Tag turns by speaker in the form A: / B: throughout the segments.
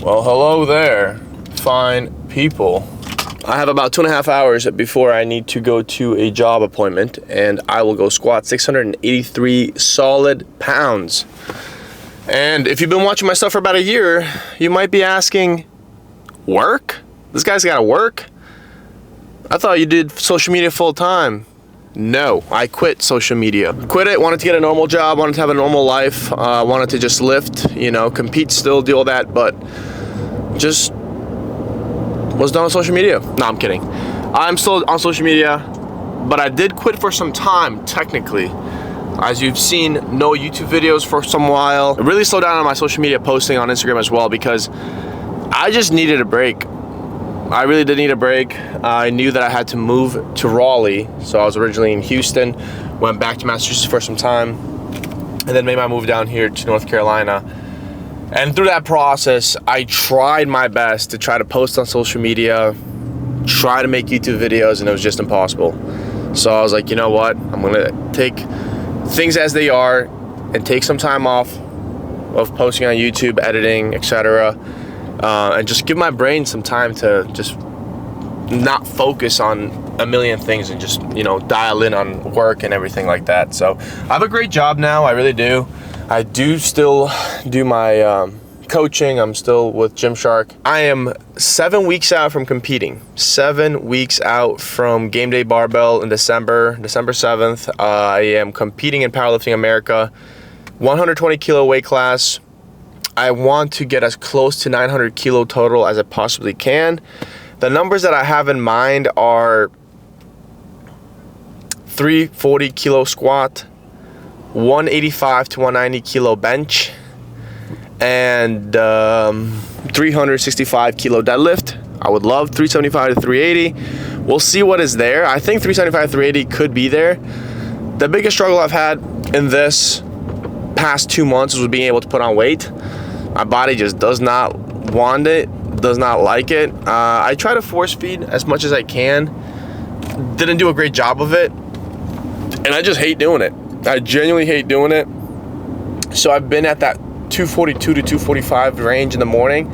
A: Well, hello there, fine people. I have about 2.5 hours before I need to go to a job appointment, and I will go squat 683 solid pounds. And if you've been watching my stuff for about a year, you might be asking, work? This guy's gotta work? I thought you did social media full time. No, I quit social media. Quit it, wanted to get a normal job, wanted to have a normal life, wanted to just lift, compete still, do all that, but just was done with social media. No, I'm kidding. I'm still on social media, but I did quit for some time, technically. As you've seen, no YouTube videos for some while. I really slowed down on my social media posting on Instagram as well because I just needed a break. I really did need a break. I knew that I had to move to Raleigh, so I was originally in Houston, went back to Massachusetts for some time, and then made my move down here to North Carolina. And through that process, I tried my best to try to post on social media, try to make YouTube videos, and it was just impossible. So I was like, you know what? I'm gonna take things as they are and take some time off of posting on YouTube, editing, etc. And just give my brain some time to just not focus on a million things and just, dial in on work and everything like that. So I have a great job now, I really do. I do still do my coaching. I'm still with Gymshark. I am 7 weeks out from competing. 7 weeks out from Game Day Barbell in December 7th. I am competing in Powerlifting America, 120 kilo weight class. I want to get as close to 900 kilo total as I possibly can. The numbers that I have in mind are 340 kilo squat, 185 to 190 kilo bench, and 365 kilo deadlift. I would love 375 to 380. We'll see what is there. I think 375 to 380 could be there. The biggest struggle I've had in this past 2 months was being able to put on weight. My body just does not want it, does not like it. I try to force feed as much as I can. Didn't do a great job of it, and I just hate doing it. I genuinely hate doing it. So I've been at that 242 to 245 range in the morning.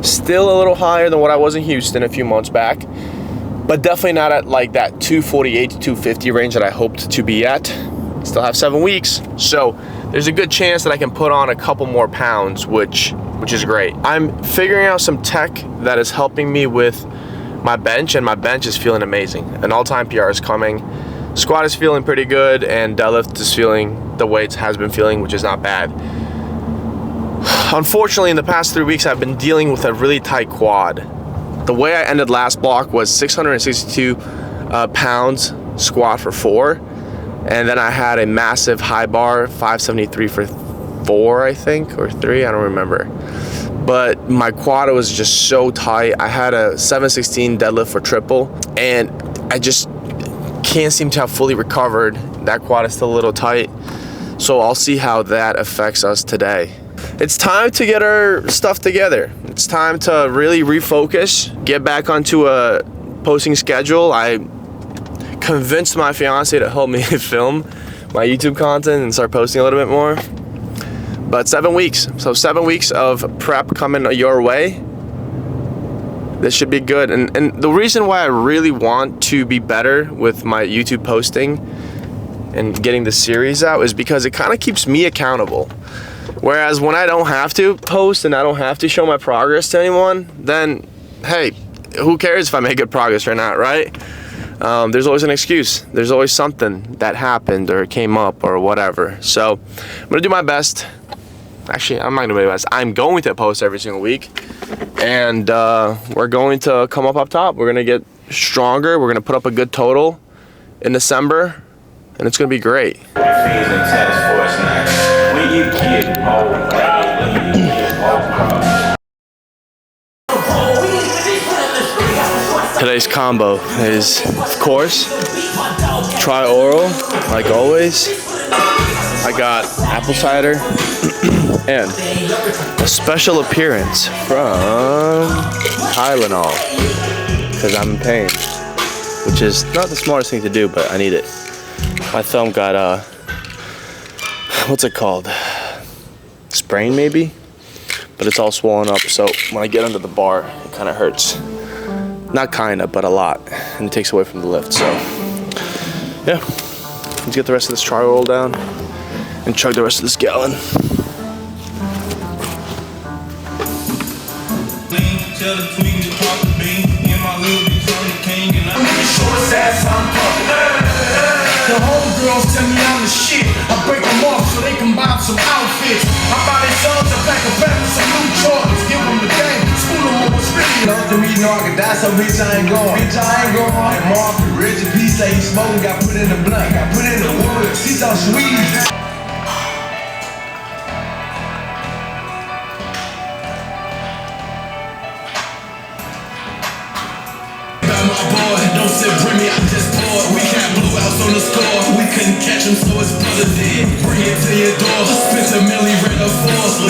A: Still a little higher than what I was in Houston a few months back, but definitely not at like that 248 to 250 range that I hoped to be at. Still have 7 weeks, so there's a good chance that I can put on a couple more pounds, which is great. I'm figuring out some tech that is helping me with my bench, and my bench is feeling amazing. An all-time PR is coming. Squat is feeling pretty good, and deadlift is feeling the way it has been feeling, which is not bad. Unfortunately, in the past 3 weeks, I've been dealing with a really tight quad. The way I ended last block was 662 pounds squat for 4, and then I had a massive high bar, 573 for 4, I think, or 3, I don't remember. But my quad was just so tight. I had a 716 deadlift for triple, and I just can't seem to have fully recovered. That quad is still a little tight, so I'll see how that affects us today. It's time to get our stuff together. It's time to really refocus, get back onto a posting schedule. I convinced my fiance to help me film my YouTube content and start posting a little bit more. But 7 weeks, so 7 weeks of prep coming your way. This should be good. And the reason why I really want to be better with my YouTube posting and getting the series out is because it kind of keeps me accountable. Whereas when I don't have to post and I don't have to show my progress to anyone, then hey, who cares if I make good progress or not, right? There's always an excuse. There's always something that happened or came up or whatever. So I'm gonna do my best. Actually, I'm not gonna do my best. I'm going to post every single week, and we're going to come up top. We're gonna get stronger. We're gonna put up a good total in December, and it's gonna be great. Today's combo is, of course, tri-oral, like always. I got apple cider and a special appearance from Tylenol, because I'm in pain, which is not the smartest thing to do, but I need it. My thumb got, what's it called? Sprain, maybe? but it's all swollen up. So when I get under the bar, it kind of hurts. Not kinda, but a lot, and it takes away from the lift. So yeah, let's get the rest of this tri-roll down and chug the rest of this gallon.
B: The homegirls tell me I'm the shit. I break them off so they can buy some outfits. I buy their sons a pack of pepper, some new Jordans. Give them the game, school them on what's really. Love to me, know I can die, so bitch I ain't going. Bitch I ain't going. And Mark, Reggie P say he smoking, got put in the blunt, got put in the wood. See some sweet. Don't sit Remy, I just poured. We can't blow outs on the score. We couldn't catch him, so his brother did. Bring it to your door. Spent a milli, ran a force.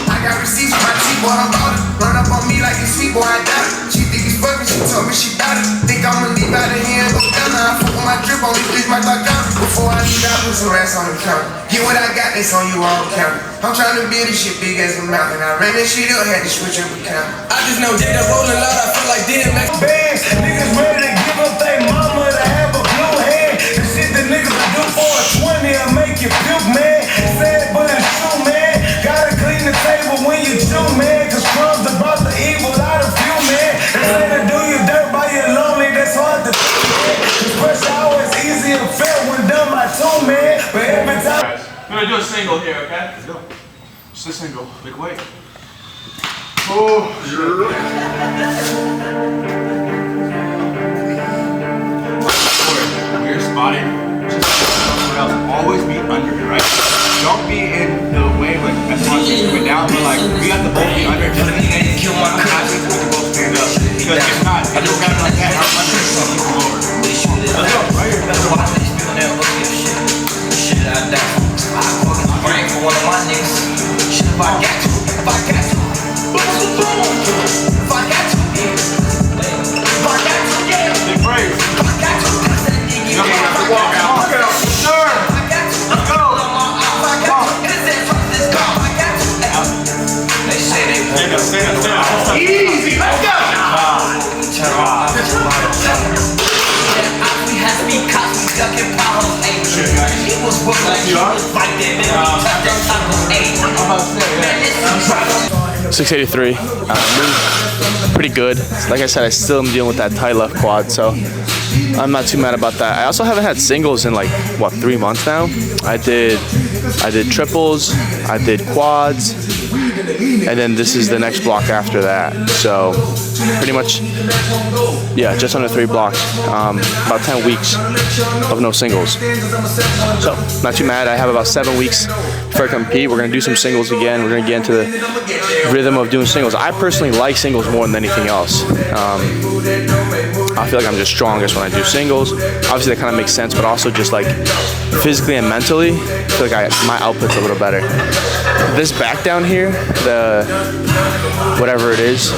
B: I got receipts from my T-boy, I'm about it. Run up on me like a sweet boy, I doubt it. She think it's fucking, she told me she doubt it. Think I'ma leave out of here and go down. Now I fuck with my drip, only bitch my dog down. Before I leave, I put some rats on the counter. Get what I got, that's on you all counter. I'm trying to build this shit big as a mountain. I ran this shit up, had to switch up the counter. I just know Jada rolling loud, I feel like DMX. Bands, niggas ready to give up their mama to have a blue hand. The shit that niggas do for a 20'll make you puke, man. Sad, but it's true, man. Gotta clean the table when you chew, man. Cause crumbs about the evil out of you, man. They say to do you dirt by your lonely, that's hard to do, man. Cause pressure always easy and fair when done by two, man. But every time.
A: I'm gonna do a single here, okay?
C: Let's go. Just a single. Big weight. Oh, sure. When you're spotted, just somewhere else. Always be under it, right? Don't be in the way when as long as you're coming down, but like we got the both be under it. Just kill my confidence when you both stand up. Because if not, if you're kind of like that, I'm under it, so you go lower. Let's go, right here. That's why they feel that look at shit I die. I fucking brain for one of my niggas. Shit, if I got to, if I got to. If I got to, yeah. If I got to, yeah. Big praise. If I got to, that's that nigga. You're gonna have to walk out. Look at us. Sure. If I got to, let's go. If I got to, it's that fuck this go. If I got to, they say they stand up, stand up, stand up. Easy, let's go. Turn off. We had to be cops, we ducking problems, ain't true. He was booked like he was like that, man. Touch that taco, ain't. Man, this is
A: 683, pretty good. Like I said, I still am dealing with that tight left quad, so I'm not too mad about that. I also haven't had singles in like, what, 3 months now? I did triples, I did quads, and then this is the next block after that. So pretty much, yeah, just under 3 blocks, about 10 weeks of no singles. So not too mad. I have about 7 weeks before I compete. We're gonna do some singles again. We're gonna get into the rhythm of doing singles. I personally like singles more than anything else. I feel like I'm just strongest when I do singles. Obviously that kind of makes sense, but also just like physically and mentally, I feel like my output's a little better. This back down here, the whatever it is,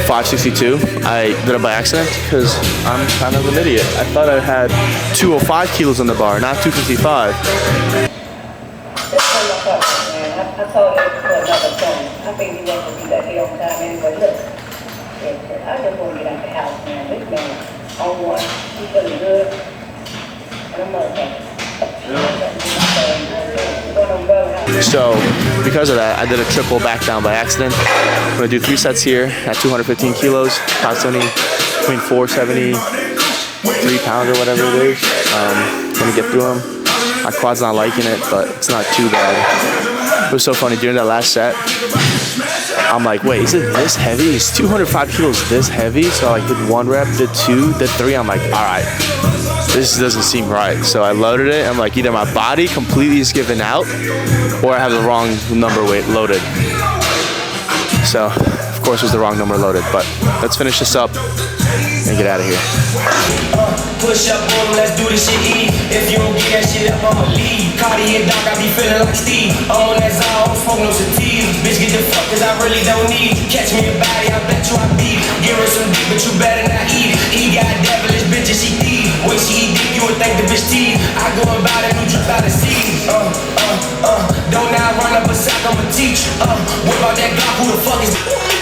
A: 562, I did it by accident because I'm kind of an idiot. I thought I had 205 kilos on the bar, not 255.
D: I told him to put another phone. I think he wants to be that here on time anyway. Look, I just want to get out the house, man. This man, on one, he feeling good. And I'm motherfucker.
A: So, because of that, I did a triple back down by accident. I'm gonna do 3 sets here at 215 kilos, constantly between 470, 3 pounds or whatever it is. Gonna get through them. My quad's not liking it, but it's not too bad. It was so funny during that last set. I'm like, wait, is it this heavy? Is 205 kilos this heavy? So I like did 1 rep, did 2, did 3. I'm like, all right, this doesn't seem right. So I loaded it. I'm like, either my body completely is giving out, or I have the wrong number weight loaded. So, of course, it was the wrong number loaded. But let's finish this up and get out of here.
B: Push up on them, let's do this shit easy. If you don't get that shit up, I'ma leave. Cardi and Doc, I be feeling like Steve. I'm on that side, I'm smoking no sativa. Bitch, get the fuck, cause I really don't need. Catch me a body, I bet you I beat. Give her some dick, but you better not eat it. He got devilish bitches, she thief. When she eat dick, you would think the bitch teeth. I go about it, new drip out of seeds. Don't now run up a sack, I'm a teacher. What about that Glock? Who the fuck is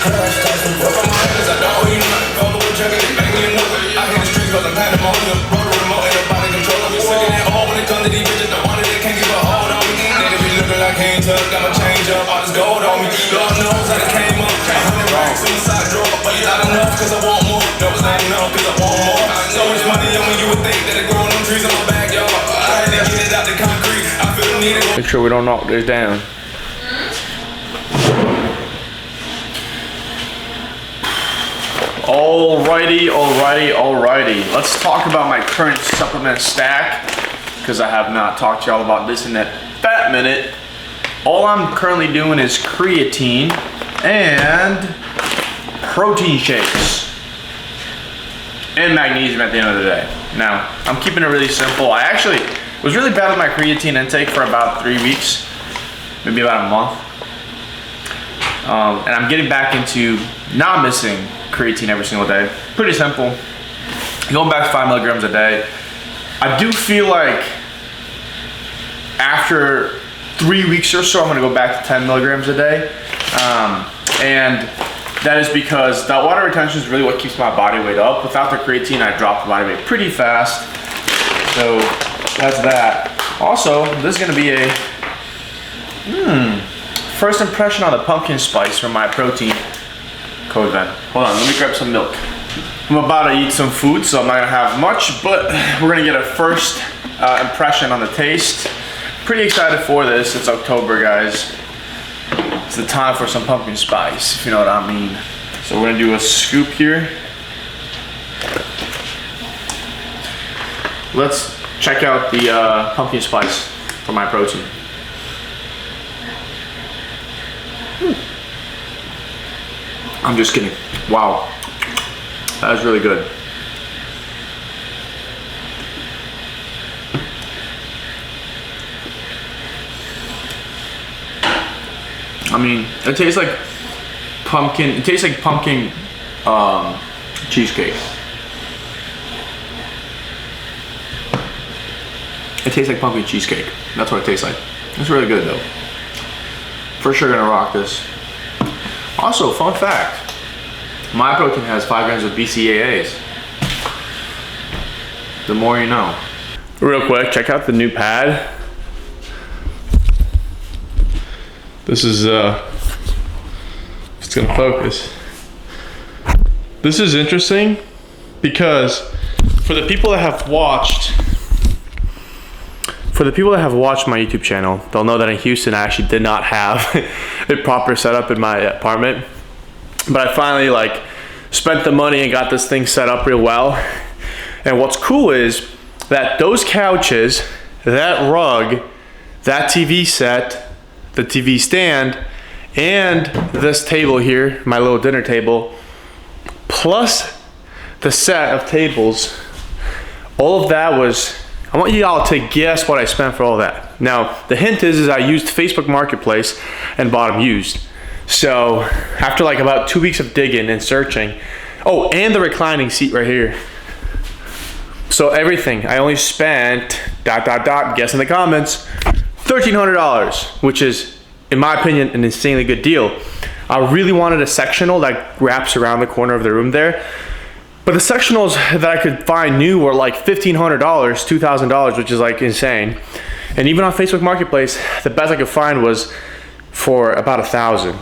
B: Crash Tyson? From my hands, I don't owe you nothing. Go with checking it, banging you know it. I hit the streets cause I'm pandemonium. Roll the remote, ain't nobody controlling me. Sucking it all when it comes to these bitches. The one that they can't keep a hold on me. They be looking like can't tuck, got my change up. All this gold on me. Lord knows how it came up. 100 racks in the side drawer. But you not enough cause I want more. No, it's not enough cause I want more. So much money on me, you would think that it growing them trees in my backyard. I had to get it out the concrete. I feel the need to go.
A: Make sure we don't knock this down. Alrighty. Let's talk about my current supplement stack, because I have not talked to y'all about this in that fat minute. All I'm currently doing is creatine and protein shakes and magnesium at the end of the day. Now, I'm keeping it really simple. I actually was really bad with my creatine intake for about 3 weeks, maybe about a month. And I'm getting back into not missing creatine every single day. Pretty simple. Going back to 5 milligrams a day. I do feel like after 3 weeks or so, I'm gonna go back to 10 milligrams a day. And that is because the water retention is really what keeps my body weight up. Without the creatine, I drop the body weight pretty fast. So that's that. Also, this is gonna be a first impression on the pumpkin spice from my protein code then. Hold on, let me grab some milk. I'm about to eat some food, so I'm not gonna have much, but we're gonna get a first impression on the taste. Pretty excited for this. It's October, guys. It's the time for some pumpkin spice, if you know what I mean. So we're gonna do a scoop here. Let's check out the pumpkin spice for my protein. I'm just kidding. Wow, that is really good. I mean, it tastes like pumpkin. It tastes like pumpkin cheesecake. It tastes like pumpkin cheesecake. That's what it tastes like. It's really good though. For sure gonna rock this. Also, fun fact, my protein has 5 grams of BCAAs. The more you know. Real quick, check out the new pad. This is, it's gonna focus. This is interesting because for the people that have watched my YouTube channel, they'll know that in Houston I actually did not have a proper setup in my apartment. But I finally like spent the money and got this thing set up real well. And what's cool is that those couches, that rug, that TV set, the TV stand, and this table here, my little dinner table, plus the set of tables, all of that was, I want you all to guess what I spent for all that. Now, the hint is I used Facebook Marketplace and bought them used. So after like about 2 weeks of digging and searching, oh, and the reclining seat right here. So everything, I only spent, guess in the comments, $1,300, which is, in my opinion, an insanely good deal. I really wanted a sectional that wraps around the corner of the room there. But the sectionals that I could find new were like $1,500, $2,000, which is like insane. And even on Facebook Marketplace, the best I could find was for about $1,000.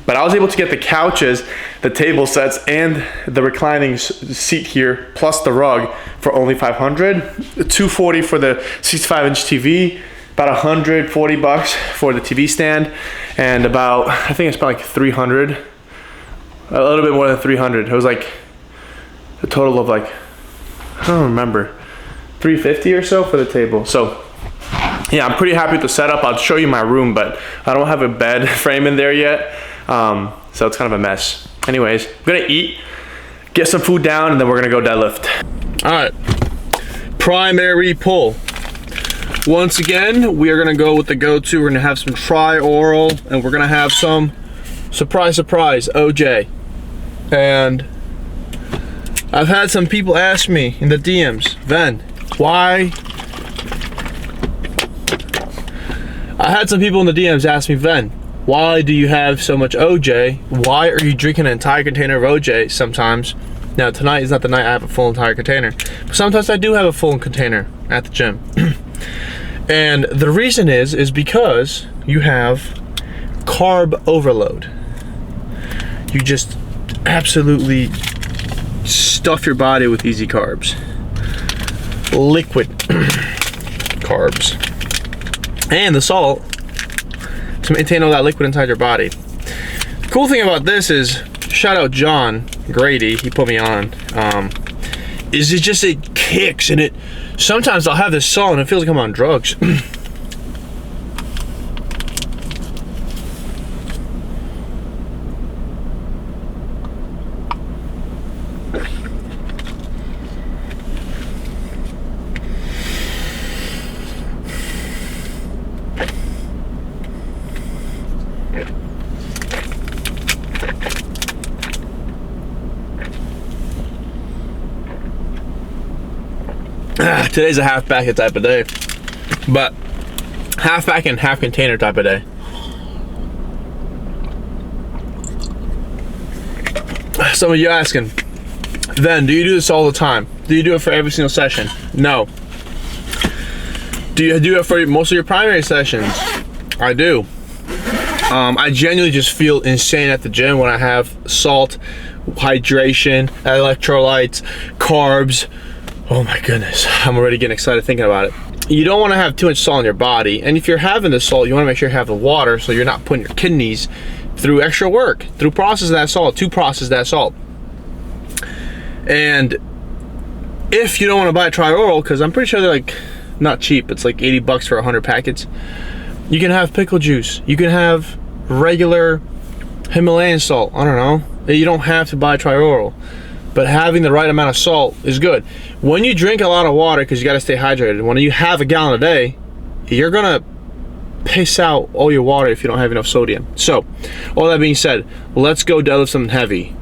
A: But I was able to get the couches, the table sets, and the reclining seat here, plus the rug for only $500. $240 for the 65-inch TV, about $140 for the TV stand, and about, I think I spent like $300, a little bit more than $300. It was like a total of like, I don't remember, $350 or so for the table. So yeah, I'm pretty happy with the setup. I'll show you my room, but I don't have a bed frame in there yet. So it's kind of a mess. Anyways, I'm gonna eat, get some food down, and then we're gonna go deadlift. All right, primary pull. Once again, we are gonna go with the go-to. We're gonna have some tri-oral, and we're gonna have some, surprise, surprise, OJ. And I've had some people ask me in the DMs, Ven, why? I had some people in the DMs ask me, Ven, why do you have so much OJ? Why are you drinking an entire container of OJ sometimes? Now tonight is not the night I have a full entire container, but sometimes I do have a full container at the gym. And the reason is because you have carb overload. You just absolutely stuff your body with easy carbs. Liquid carbs. And the salt to maintain all that liquid inside your body. The cool thing about this is, shout out John Grady, he put me on, is it kicks, and it, sometimes I'll have this salt and it feels like I'm on drugs. Today's a half packet type of day, but half pack and half container type of day. Some of you asking, then do you do this all the time? Do you do it for every single session? No. Do you do it for most of your primary sessions? I do. I genuinely just feel insane at the gym when I have salt, hydration, electrolytes, carbs. Oh my goodness, I'm already getting excited thinking about it. You don't want to have too much salt in your body, and if you're having the salt, you want to make sure you have the water so you're not putting your kidneys through extra work, through process that salt, to process that salt. And if you don't want to buy Tri-Oral, because I'm pretty sure they're like not cheap, it's like 80 bucks for 100 packets, you can have pickle juice, you can have regular Himalayan salt, I don't know. You don't have to buy Tri-Oral, but having the right amount of salt is good. When you drink a lot of water, because you got to stay hydrated, when you have a gallon a day, you're gonna piss out all your water if you don't have enough sodium. So, all that being said, let's go deadlift something heavy.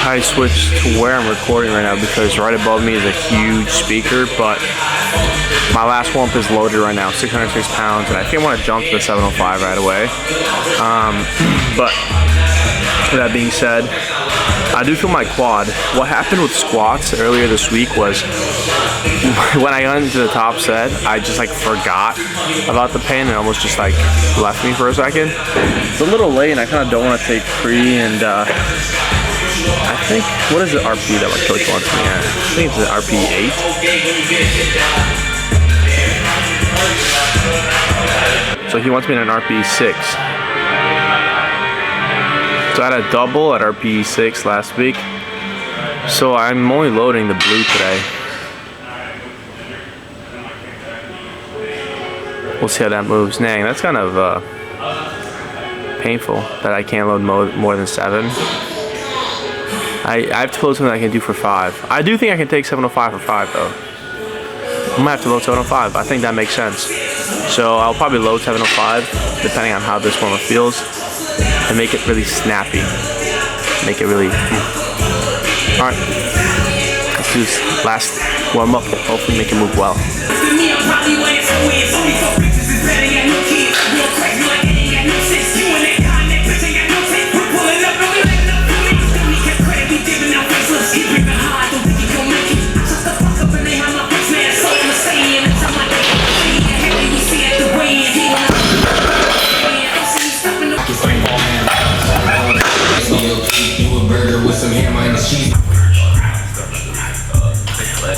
A: I switched to where I'm recording right now because right above me is a huge speaker, but my last warm-up is loaded right now, 606 pounds, and I think I want to jump to the 705 right away. But that being said, I do feel my quad. What happened with squats earlier this week was when I got into the top set, I just like forgot about the pain and almost just like left me for a second. It's a little late and I kind of don't want to take pre, and I think, what is the RP that my coach wants me at? I think it's an RP 8. So he wants me at an RP 6. So I had a double at RP 6 last week. So I'm only loading the blue today. We'll see how that moves. Dang, that's kind of painful that I can't load more than 7. I've told something I can do for 5. I do think I can take 705 for 5 though. I'm gonna have to load 705. I think that makes sense. So I'll probably load 705 depending on how this one feels, and make it really snappy. Make it really. Alright. Let's do this last warm up. Hopefully make it move well. If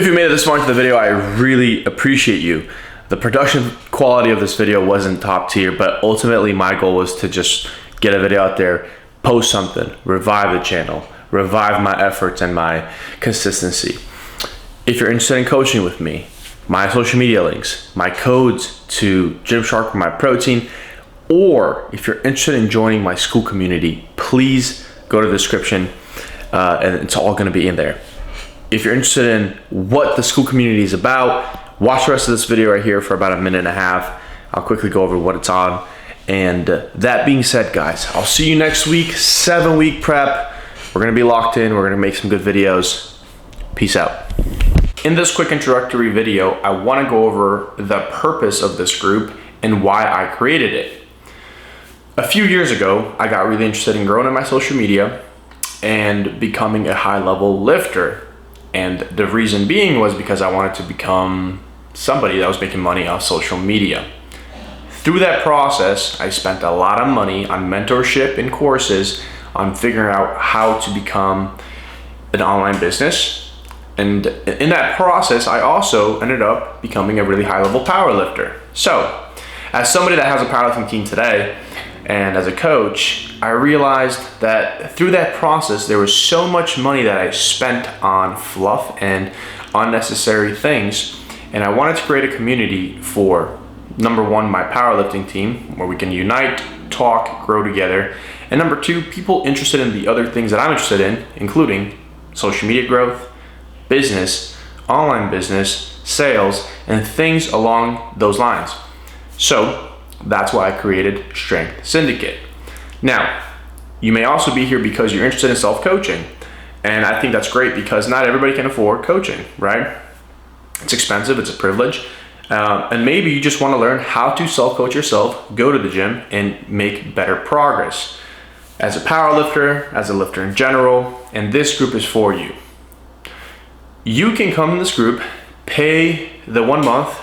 A: you made it this far into the video, I really appreciate you. The production quality of this video wasn't top tier, but ultimately my goal was to just get a video out there, post something, revive the channel, revive my efforts and my consistency. If you're interested in coaching with me, my social media links, my codes to Gymshark for my protein, or if you're interested in joining my school community, please go to the description and it's all gonna be in there. If you're interested in what the school community is about, watch the rest of this video right here for about a minute and a half. I'll quickly go over what it's on. And that being said, guys, I'll see you next week, 7-week prep. We're gonna be locked in. We're gonna make some good videos. Peace out. In this quick introductory video, I wanna go over the purpose of this group and why I created it. A few years ago, I got really interested in growing in my social media and becoming a high-level lifter. And the reason being was because I wanted to become somebody that was making money off social media. Through that process, I spent a lot of money on mentorship and courses on figuring out how to become an online business. And in that process, I also ended up becoming a really high-level power lifter. So, as somebody that has a powerlifting team today, and as a coach, I realized that through that process, there was so much money that I spent on fluff and unnecessary things. And I wanted to create a community for, number one, my powerlifting team, where we can unite, talk, grow together. And number two, people interested in the other things that I'm interested in, including social media growth, business, online business, sales, and things along those lines. So that's why I created Strength Syndicate. Now, you may also be here because you're interested in self-coaching. And I think that's great because not everybody can afford coaching, right? It's expensive, it's a privilege. And maybe you just want to learn how to self-coach yourself, go to the gym, and make better progress. As a power lifter, as a lifter in general, and this group is for you. You can come in this group, pay the 1 month,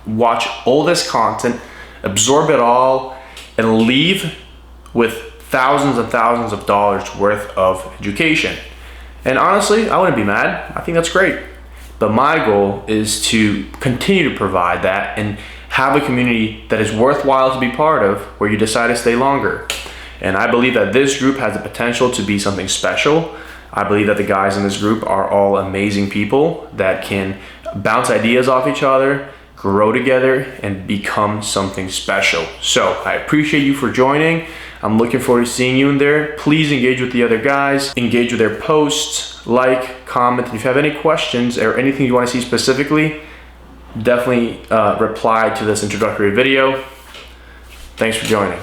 A: watch all this content, absorb it all, and leave with thousands and thousands of dollars worth of education. And honestly, I wouldn't be mad. I think that's great. But my goal is to continue to provide that and have a community that is worthwhile to be part of, where you decide to stay longer. And I believe that this group has the potential to be something special. I believe that the guys in this group are all amazing people that can bounce ideas off each other, grow together, and become something special. So I appreciate you for joining. I'm looking forward to seeing you in there. Please engage with the other guys, engage with their posts, like, comment. If you have any questions or anything you want to see specifically, definitely reply to this introductory video. Thanks for joining.